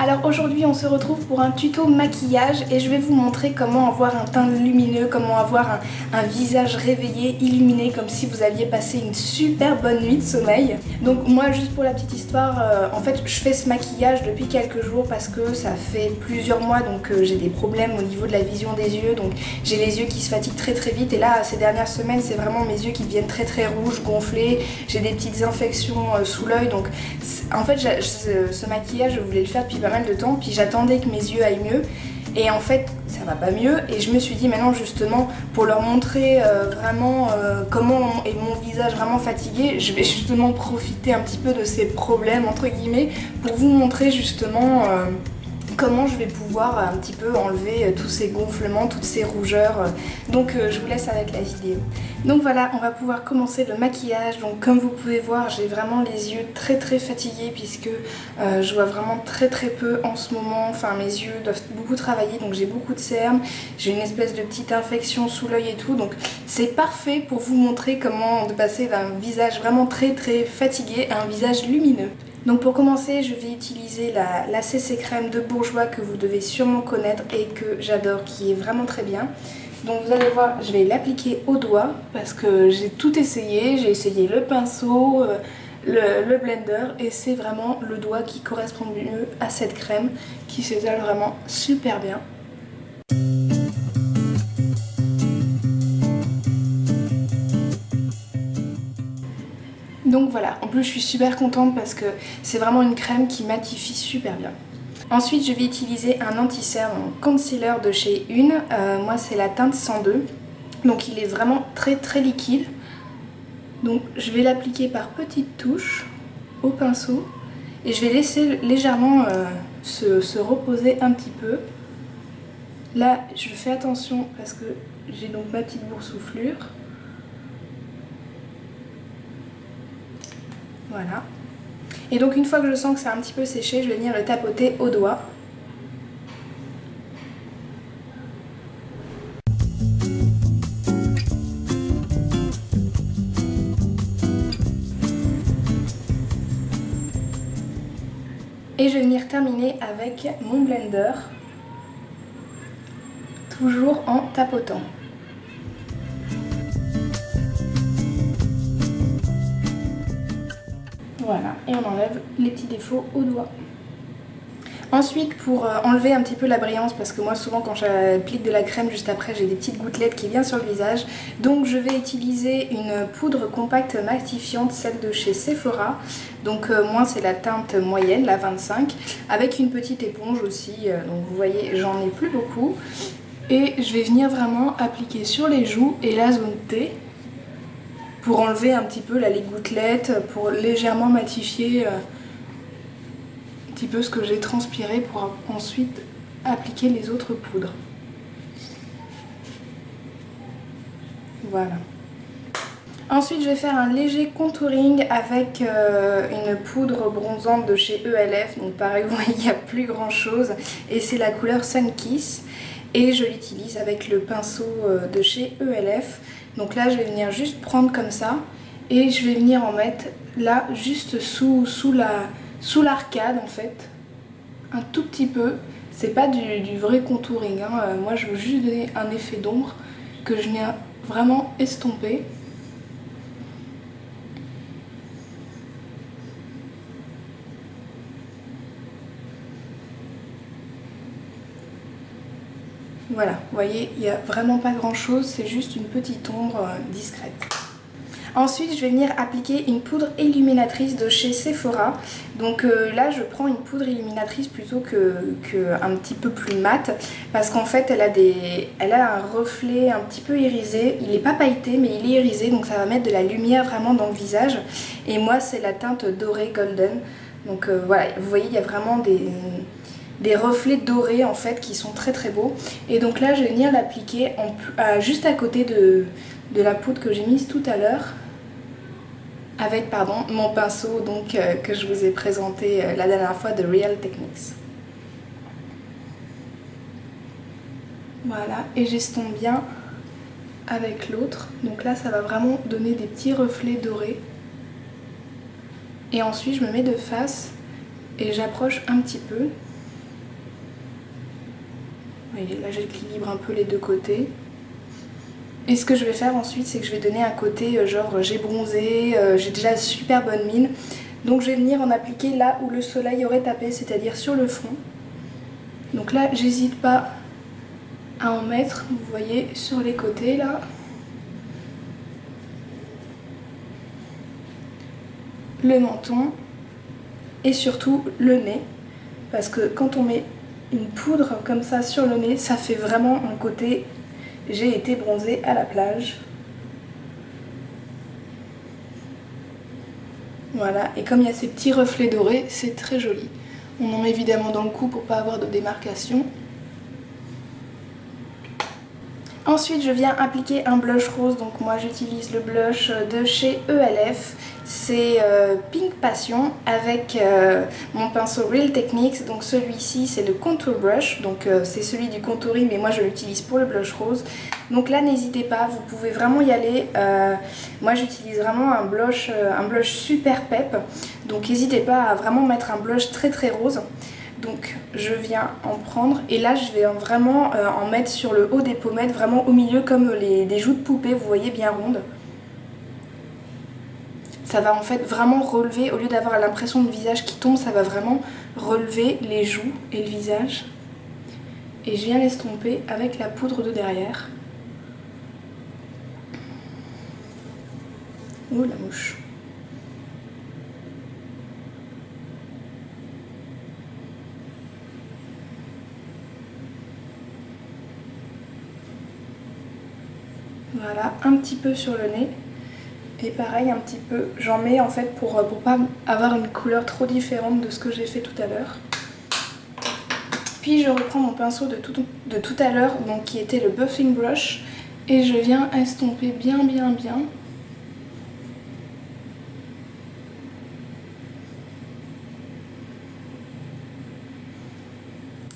Alors aujourd'hui on se retrouve pour un tuto maquillage et je vais vous montrer comment avoir un teint lumineux, comment avoir un visage réveillé, illuminé, comme si vous aviez passé une super bonne nuit de sommeil. Donc moi, juste pour la petite histoire, en fait je fais ce maquillage depuis quelques jours parce que ça fait plusieurs mois donc j'ai des problèmes au niveau de la vision des yeux, donc j'ai les yeux qui se fatiguent très vite et là ces dernières semaines c'est vraiment mes yeux qui deviennent très rouges, gonflés, j'ai des petites infections sous l'œil, donc en fait ce maquillage je voulais le faire depuis pas mal de temps, puis j'attendais que mes yeux aillent mieux et en fait ça va pas mieux et je me suis dit maintenant justement pour leur montrer vraiment comment est mon visage vraiment fatigué, je vais justement profiter un petit peu de ces problèmes entre guillemets pour vous montrer justement comment je vais pouvoir un petit peu enlever tous ces gonflements, toutes ces rougeurs. Donc je vous laisse avec la vidéo. Donc voilà, on va pouvoir commencer le maquillage. Donc comme vous pouvez voir, j'ai vraiment les yeux très fatigués puisque je vois vraiment très peu en ce moment. Enfin mes yeux doivent beaucoup travailler, donc j'ai beaucoup de cernes, j'ai une espèce de petite infection sous l'œil et tout. Donc c'est parfait pour vous montrer comment de passer d'un visage vraiment très fatigué à un visage lumineux. Donc pour commencer, je vais utiliser la CC crème de Bourjois que vous devez sûrement connaître et que j'adore, qui est vraiment très bien. Donc vous allez voir, je vais l'appliquer au doigt parce que j'ai tout essayé. J'ai essayé le pinceau, le blender et c'est vraiment le doigt qui correspond mieux à cette crème qui s'étale vraiment super bien. Donc voilà, en plus je suis super contente parce que c'est vraiment une crème qui matifie super bien. Ensuite je vais utiliser un anti-cerne concealer de chez Une, moi c'est la teinte 102, donc il est vraiment très liquide. Donc je vais l'appliquer par petites touches au pinceau et je vais laisser légèrement se reposer un petit peu. Là je fais attention parce que j'ai donc ma petite boursouflure. Voilà. Et donc une fois que je sens que c'est un petit peu séché, je vais venir le tapoter au doigt. Et je vais venir terminer avec mon blender, toujours en tapotant. Voilà, et on enlève les petits défauts au doigt. Ensuite, pour enlever un petit peu la brillance, parce que moi souvent quand j'applique de la crème juste après j'ai des petites gouttelettes qui viennent sur le visage, donc je vais utiliser une poudre compacte matifiante, celle de chez Sephora. Donc moi c'est la teinte moyenne, la 25, avec une petite éponge aussi, donc vous voyez j'en ai plus beaucoup. Et je vais venir vraiment appliquer sur les joues et la zone T, pour enlever un petit peu là, les gouttelettes, pour légèrement matifier un petit peu ce que j'ai transpiré pour ensuite appliquer les autres poudres. Voilà. Ensuite je vais faire un léger contouring avec une poudre bronzante de chez ELF, donc pareil vous voyez il n'y a plus grand chose et c'est la couleur Sun Kiss et je l'utilise avec le pinceau de chez ELF. Donc là je vais venir juste prendre comme ça et je vais venir en mettre là juste sous l'arcade en fait, un tout petit peu. C'est pas du vrai contouring, hein. Moi je veux juste donner un effet d'ombre que je viens vraiment estomper. Voilà, vous voyez, il n'y a vraiment pas grand chose, c'est juste une petite ombre discrète. Ensuite, je vais venir appliquer une poudre illuminatrice de chez Sephora. Donc là, je prends une poudre illuminatrice plutôt qu'un petit peu plus mat. Parce qu'en fait, elle a un reflet un petit peu irisé. Il n'est pas pailleté, mais il est irisé. Donc ça va mettre de la lumière vraiment dans le visage. Et moi, c'est la teinte dorée golden. Donc voilà, vous voyez, il y a vraiment des reflets dorés en fait qui sont très beaux. Et donc là, je vais venir l'appliquer juste à côté de la poudre que j'ai mise tout à l'heure avec mon pinceau donc, que je vous ai présenté la dernière fois de Real Techniques. Voilà, et j'estompe bien avec l'autre. Donc là ça va vraiment donner des petits reflets dorés. Et ensuite je me mets de face et j'approche un petit peu. voyez, là j'équilibre un peu les deux côtés. Et ce que je vais faire ensuite, c'est que je vais donner un côté genre j'ai bronzé, j'ai déjà super bonne mine. Donc je vais venir en appliquer là où le soleil aurait tapé, c'est-à-dire sur le front. Donc là, j'hésite pas à en mettre, vous voyez, sur les côtés là. Le menton et surtout le nez. Parce que quand on met une poudre comme ça sur le nez, ça fait vraiment un côté j'ai été bronzée à la plage. Voilà, et comme il y a ces petits reflets dorés, c'est très joli. On en met évidemment dans le cou pour pas avoir de démarcation. Ensuite, je viens appliquer un blush rose, donc moi j'utilise le blush de chez ELF. C'est Pink Passion avec mon pinceau Real Techniques. Donc celui-ci c'est le Contour Brush, donc c'est celui du contouring mais moi je l'utilise pour le blush rose. Donc là n'hésitez pas, vous pouvez vraiment y aller. Moi j'utilise vraiment un blush super pep, donc n'hésitez pas à vraiment mettre un blush très très rose. Donc je viens en prendre et là je vais vraiment en mettre sur le haut des pommettes, vraiment au milieu comme des joues de poupée, vous voyez, bien rondes. Ça va en fait vraiment relever, au lieu d'avoir l'impression de visage qui tombe, ça va vraiment relever les joues et le visage. Et je viens l'estomper avec la poudre de derrière. Ouh la mouche. Voilà, un petit peu sur le nez. Et pareil, un petit peu, j'en mets en fait pour pas avoir une couleur trop différente de ce que j'ai fait tout à l'heure. Puis je reprends mon pinceau de tout à l'heure, donc qui était le Buffing Brush, et je viens estomper bien.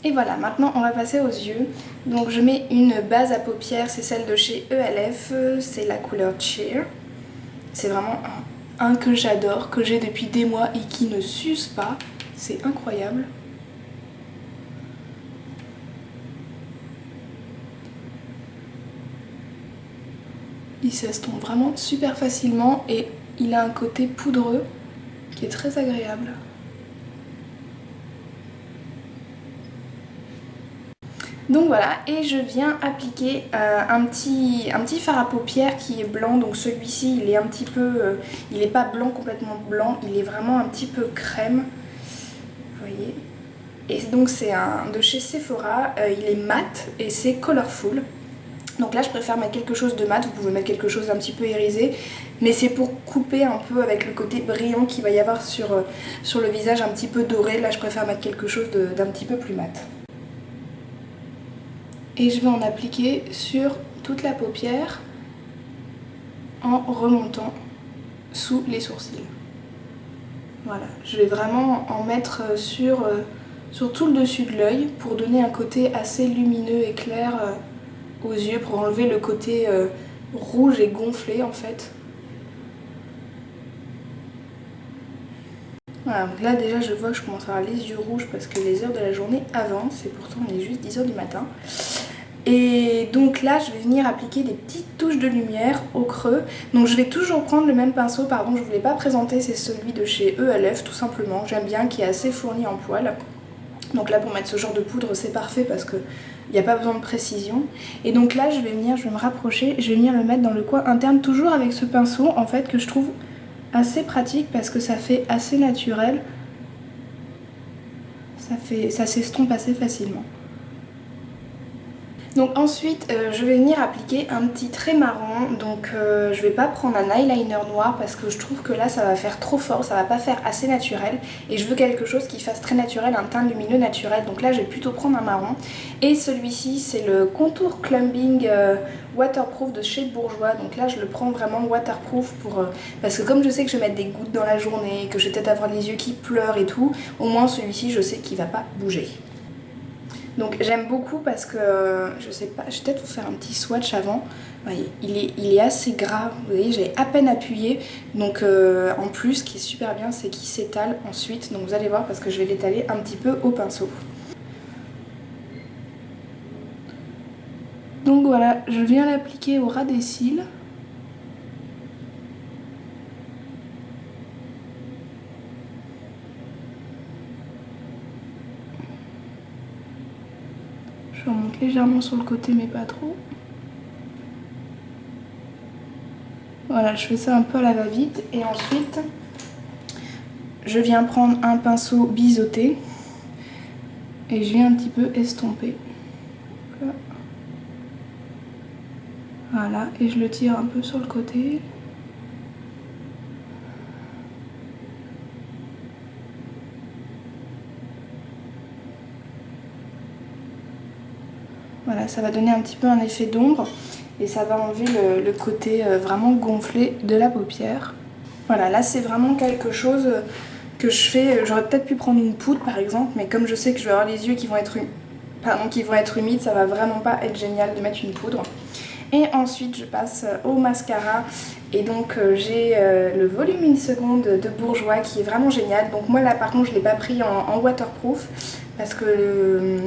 Et voilà, maintenant on va passer aux yeux. Donc je mets une base à paupières, c'est celle de chez ELF, c'est la couleur Cheer. C'est vraiment un que j'adore, que j'ai depuis des mois et qui ne s'use pas. C'est incroyable. Il s'estompe vraiment super facilement et il a un côté poudreux qui est très agréable. Donc voilà, et je viens appliquer un petit fard à paupières qui est blanc. Donc celui-ci il est un petit peu, il n'est pas blanc complètement blanc, il est vraiment un petit peu crème, vous voyez. Et donc c'est un de chez Sephora, il est mat et c'est colorful. Donc là je préfère mettre quelque chose de mat, vous pouvez mettre quelque chose d'un petit peu irisé, mais c'est pour couper un peu avec le côté brillant qu'il va y avoir sur le visage un petit peu doré. Là je préfère mettre quelque chose d'un petit peu plus mat. Et je vais en appliquer sur toute la paupière en remontant sous les sourcils. Voilà, je vais vraiment en mettre sur tout le dessus de l'œil pour donner un côté assez lumineux et clair aux yeux, pour enlever le côté rouge et gonflé en fait. Voilà, donc là déjà je vois que je commence à avoir les yeux rouges parce que les heures de la journée avancent et pourtant on est juste 10 h du matin. Et donc là je vais venir appliquer des petites touches de lumière au creux. Donc je vais toujours prendre le même pinceau, pardon je ne vous l'ai pas présenté, c'est celui de chez ELF tout simplement, j'aime bien, qui est assez fourni en poils. Donc là pour mettre ce genre de poudre c'est parfait parce que il n'y a pas besoin de précision. Et donc là je vais me rapprocher, je vais venir le mettre dans le coin interne, toujours avec ce pinceau en fait que je trouve assez pratique parce que ça fait assez naturel. Ça s'estompe assez facilement. Donc ensuite je vais venir appliquer un petit trait marron, donc je vais pas prendre un eyeliner noir parce que je trouve que là ça va faire trop fort, ça va pas faire assez naturel et je veux quelque chose qui fasse très naturel, un teint lumineux naturel, donc là je vais plutôt prendre un marron. Et celui-ci c'est le Contour Clumping Waterproof de chez Bourjois, donc là je le prends vraiment waterproof parce que comme je sais que je vais mettre des gouttes dans la journée, que je vais peut-être avoir les yeux qui pleurent et tout, au moins celui-ci je sais qu'il va pas bouger. Donc j'aime beaucoup parce que, je sais pas, je vais peut-être vous faire un petit swatch avant. Vous voyez, il est assez gras, vous voyez, j'ai à peine appuyé. Donc en plus, ce qui est super bien, c'est qu'il s'étale ensuite. Donc vous allez voir parce que je vais l'étaler un petit peu au pinceau. Donc voilà, je viens l'appliquer au ras des cils. Je remonte légèrement sur le côté mais pas trop. Voilà, je fais ça un peu à la va-vite et ensuite je viens prendre un pinceau biseauté et je viens un petit peu estomper. Voilà, et je le tire un peu sur le côté. Voilà, ça va donner un petit peu un effet d'ombre et ça va enlever le côté vraiment gonflé de la paupière. Voilà, là c'est vraiment quelque chose que je fais. J'aurais peut-être pu prendre une poudre par exemple, mais comme je sais que je vais avoir les yeux qui vont être humides, ça va vraiment pas être génial de mettre une poudre. Et ensuite je passe au mascara et donc j'ai le volume 1 seconde de Bourjois qui est vraiment génial. Donc moi là par contre je l'ai pas pris en waterproof parce que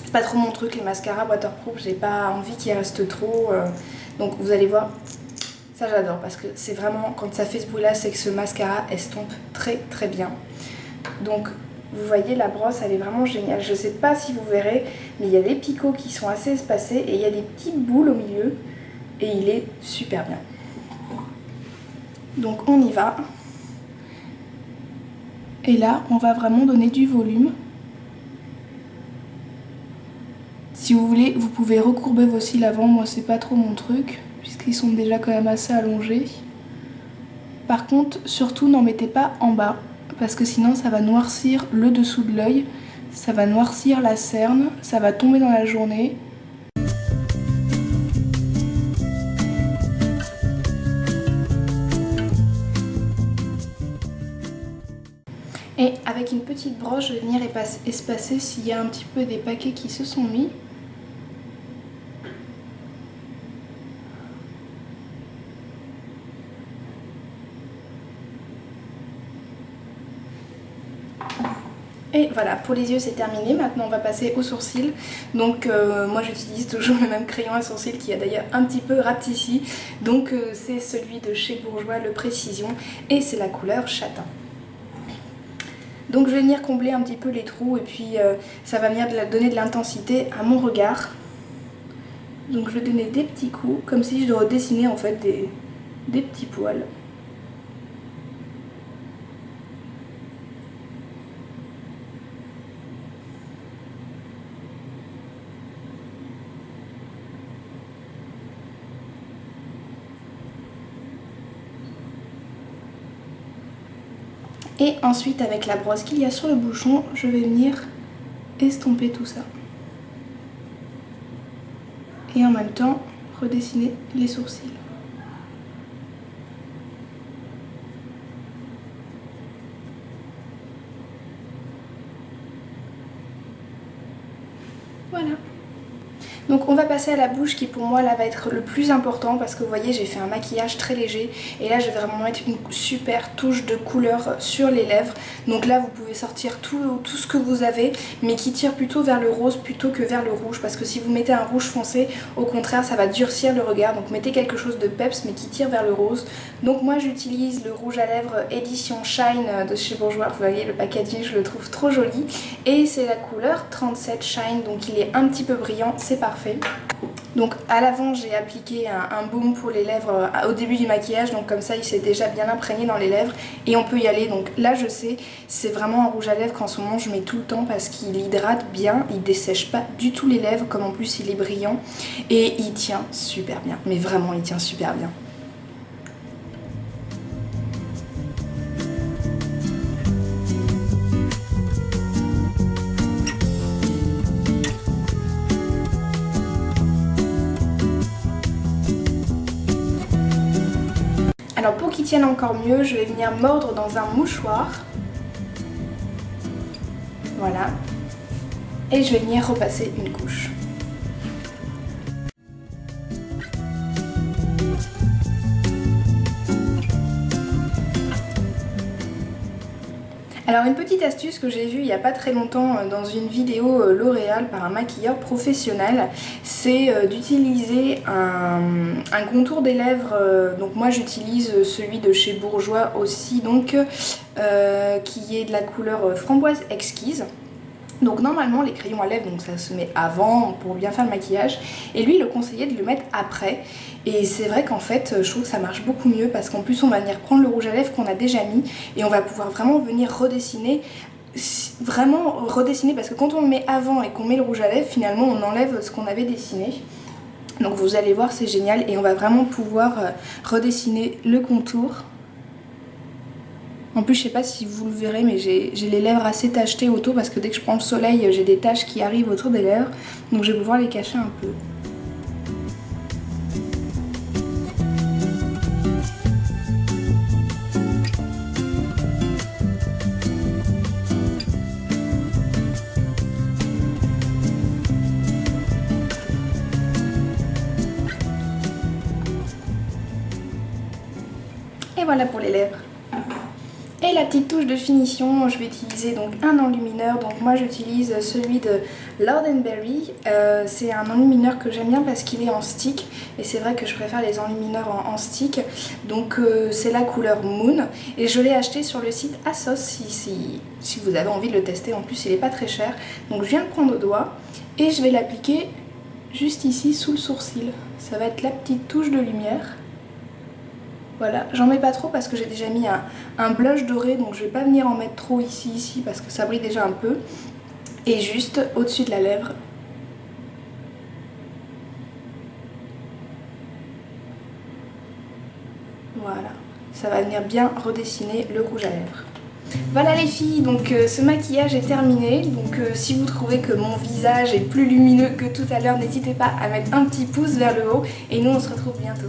c'est pas trop mon truc les mascaras waterproof, j'ai pas envie qu'il reste trop. Donc vous allez voir, ça j'adore parce que c'est vraiment, quand ça fait ce bruit là, c'est que ce mascara estompe très très bien. Donc vous voyez la brosse elle est vraiment géniale, je sais pas si vous verrez mais il y a des picots qui sont assez espacés et il y a des petites boules au milieu et il est super bien. Donc on y va. Et là on va vraiment donner du volume. Si vous voulez vous pouvez recourber vos cils avant, moi c'est pas trop mon truc puisqu'ils sont déjà quand même assez allongés. Par contre surtout n'en mettez pas en bas parce que sinon ça va noircir le dessous de l'œil, ça va noircir la cerne, ça va tomber dans la journée. Et avec une petite broche, je vais venir espacer s'il y a un petit peu des paquets qui se sont mis. Et voilà, pour les yeux c'est terminé, maintenant on va passer aux sourcils. Donc moi j'utilise toujours le même crayon à sourcils qui a d'ailleurs un petit peu rapetissi. Donc c'est celui de chez Bourjois, le Précision, et c'est la couleur châtain. Donc je vais venir combler un petit peu les trous et puis ça va venir donner de l'intensité à mon regard. Donc je vais donner des petits coups, comme si je redessinais en fait des petits poils. Et ensuite avec la brosse qu'il y a sur le bouchon, je vais venir estomper tout ça. Et en même temps, redessiner les sourcils. Voilà. Donc on va passer à la bouche qui pour moi là va être le plus important parce que vous voyez j'ai fait un maquillage très léger et là je vais vraiment mettre une super touche de couleur sur les lèvres. Donc là vous pouvez sortir tout ce que vous avez mais qui tire plutôt vers le rose plutôt que vers le rouge parce que si vous mettez un rouge foncé au contraire ça va durcir le regard. Donc mettez quelque chose de peps mais qui tire vers le rose. Donc moi j'utilise le rouge à lèvres édition Shine de chez Bourjois. Vous voyez le packaging je le trouve trop joli et c'est la couleur 37 Shine donc il est un petit peu brillant, c'est parfait. Donc à l'avant j'ai appliqué un baume pour les lèvres au début du maquillage, donc comme ça il s'est déjà bien imprégné dans les lèvres et on peut y aller. Donc là je sais c'est vraiment un rouge à lèvres qu'en ce moment je mets tout le temps parce qu'il hydrate bien, il dessèche pas du tout les lèvres comme en plus il est brillant et il tient super bien, mais vraiment il tient super bien. Alors pour qu'ils tiennent encore mieux, je vais venir mordre dans un mouchoir. Voilà. Et je vais venir repasser une couche. Alors une petite astuce que j'ai vue il n'y a pas très longtemps dans une vidéo L'Oréal par un maquilleur professionnel, c'est d'utiliser un contour des lèvres. Donc moi j'utilise celui de chez Bourjois aussi, donc qui est de la couleur framboise exquise. Donc normalement les crayons à lèvres, donc ça se met avant pour bien faire le maquillage, et lui il le conseillait de le mettre après, et c'est vrai qu'en fait je trouve que ça marche beaucoup mieux parce qu'en plus on va venir prendre le rouge à lèvres qu'on a déjà mis et on va pouvoir vraiment venir redessiner, parce que quand on le met avant et qu'on met le rouge à lèvres, finalement on enlève ce qu'on avait dessiné. Donc vous allez voir, c'est génial, et on va vraiment pouvoir redessiner le contour. En plus je sais pas si vous le verrez, mais j'ai les lèvres assez tachetées autour parce que dès que je prends le soleil j'ai des taches qui arrivent autour des lèvres, donc je vais pouvoir les cacher un peu. Et voilà pour les lèvres. Et la petite touche de finition, je vais utiliser donc un enlumineur. Donc moi j'utilise celui de Lord & Berry. C'est un enlumineur que j'aime bien parce qu'il est en stick, et c'est vrai que je préfère les enlumineurs en stick. Donc c'est la couleur Moon, et je l'ai acheté sur le site Asos si vous avez envie de le tester. En plus il est pas très cher. Donc je viens de prendre au doigt et je vais l'appliquer juste ici sous le sourcil. Ça va être la petite touche de lumière. Voilà, j'en mets pas trop parce que j'ai déjà mis un blush doré, donc je vais pas venir en mettre trop ici parce que ça brille déjà un peu. Et juste au-dessus de la lèvre. Voilà, ça va venir bien redessiner le rouge à lèvres. Voilà les filles, donc ce maquillage est terminé. Donc si vous trouvez que mon visage est plus lumineux que tout à l'heure, n'hésitez pas à mettre un petit pouce vers le haut, et nous on se retrouve bientôt.